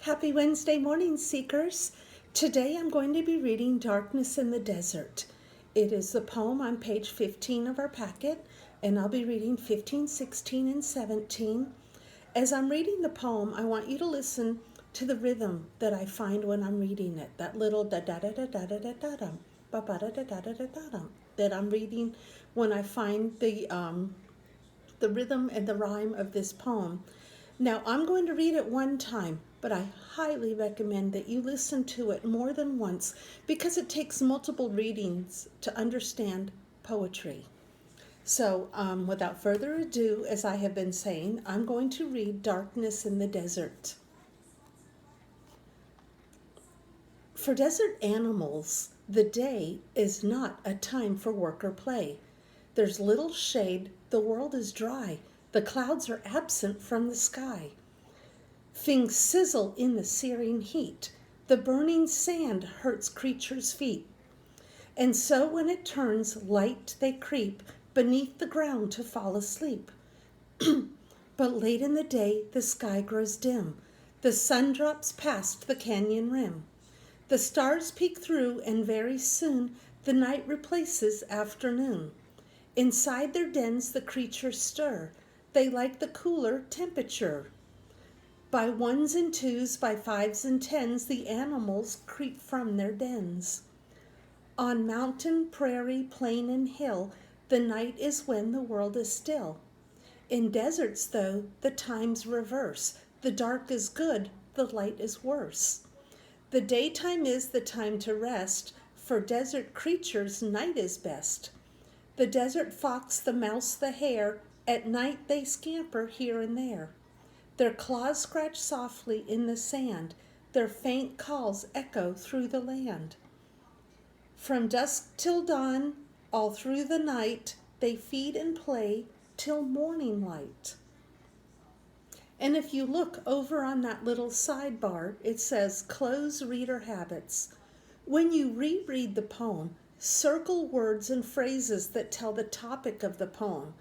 Happy Wednesday morning, Seekers. Today I'm going to be reading Darkness in the Desert. It is the poem on page 15 of our packet, and I'll be reading 15, 16, and 17. As I'm reading the poem, I want you to listen to the rhythm that I find when I'm reading it, that little da-da-da-da-da-da-da-dum, ba-ba-da-da-da-da-da-dum that I'm reading when I find the rhythm and the rhyme of this poem. Now, I'm going to read it one time, but I highly recommend that you listen to it more than once because it takes multiple readings to understand poetry. So, without further ado, as I have been saying, I'm going to read Darkness in the Desert. For desert animals, the day is not a time for work or play. There's little shade, the world is dry, the clouds are absent from the sky. Things sizzle in the searing heat, the burning sand hurts creatures' feet. And so when it turns light they creep beneath the ground to fall asleep. But late in the day the sky grows dim, the sun drops past the canyon rim. The stars peek through and very soon the night replaces afternoon. Inside their dens the creatures stir, they like the cooler temperature. By ones and twos, by fives and tens, the animals creep from their dens. On mountain, prairie, plain, and hill, the night is when the world is still. In deserts, though, the times reverse. The dark is good, the light is worse. The daytime is the time to rest. For desert creatures, night is best. The desert fox, the mouse, the hare, at night they scamper here and there. Their claws scratch softly in the sand, their faint calls echo through the land. From dusk till dawn, all through the night, they feed and play till morning light. And if you look over on that little sidebar, it says Close Reader Habits. When you reread the poem, circle words and phrases that tell the topic of the poem.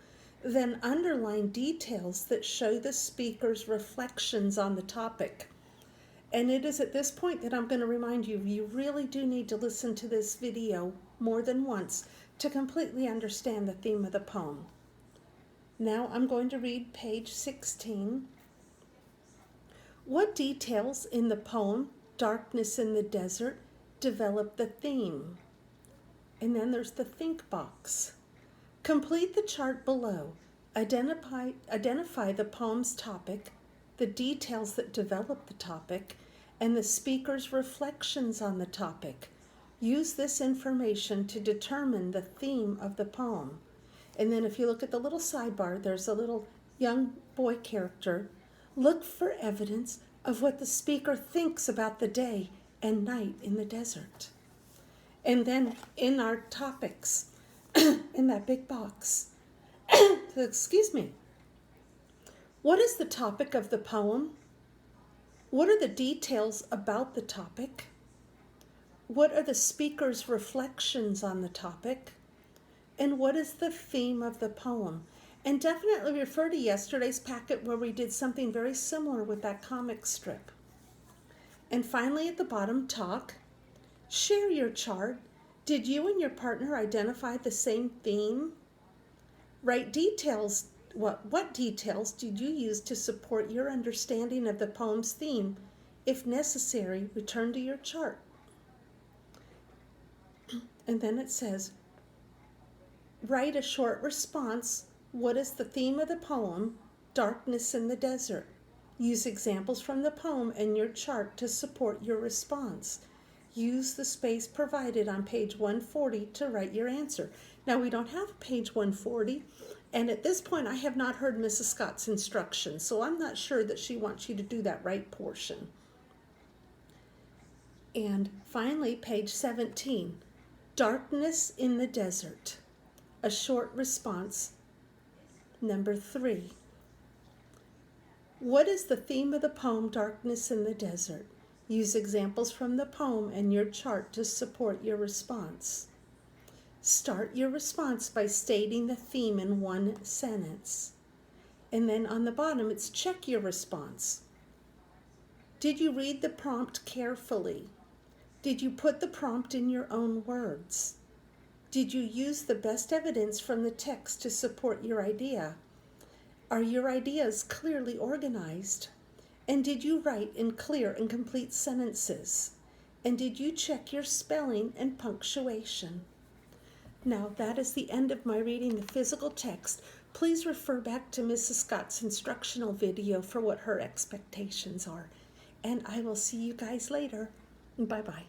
Then underline details that show the speaker's reflections on the topic. And it is at this point that I'm going to remind you, you really do need to listen to this video more than once to completely understand the theme of the poem. Now I'm going to read page 16. What details in the poem, Darkness in the Desert, develop the theme? And then there's the think box. Complete the chart below. Identify the poem's topic, the details that develop the topic, and the speaker's reflections on the topic. Use this information to determine the theme of the poem. And then if you look at the little sidebar, there's a little young boy character. Look for evidence of what the speaker thinks about the day and night in the desert. And then in our topics, in that big box, excuse me, what is the topic of the poem? What are the details about the topic? What are the speaker's reflections on the topic? And what is the theme of the poem? And definitely refer to yesterday's packet where we did something very similar with that comic strip. And finally at the bottom, talk. Share your chart. Did you and your partner identify the same theme? Write details. What details did you use to support your understanding of the poem's theme? If necessary, return to your chart. And then it says, write a short response. What is the theme of the poem, Darkness in the Desert? Use examples from the poem and your chart to support your response. Use the space provided on page 140 to write your answer. Now, we don't have page 140, and at this point I have not heard Mrs. Scott's instructions, so I'm not sure that she wants you to do that right portion. And finally, page 17, Darkness in the Desert. A short response. Number 3. What is the theme of the poem, Darkness in the Desert? Use examples from the poem and your chart to support your response. Start your response by stating the theme in one sentence. And then on the bottom, it's check your response. Did you read the prompt carefully? Did you put the prompt in your own words? Did you use the best evidence from the text to support your idea? Are your ideas clearly organized? And did you write in clear and complete sentences? And did you check your spelling and punctuation? Now, that is the end of my reading the physical text. Please refer back to Mrs. Scott's instructional video for what her expectations are. And I will see you guys later. Bye-bye.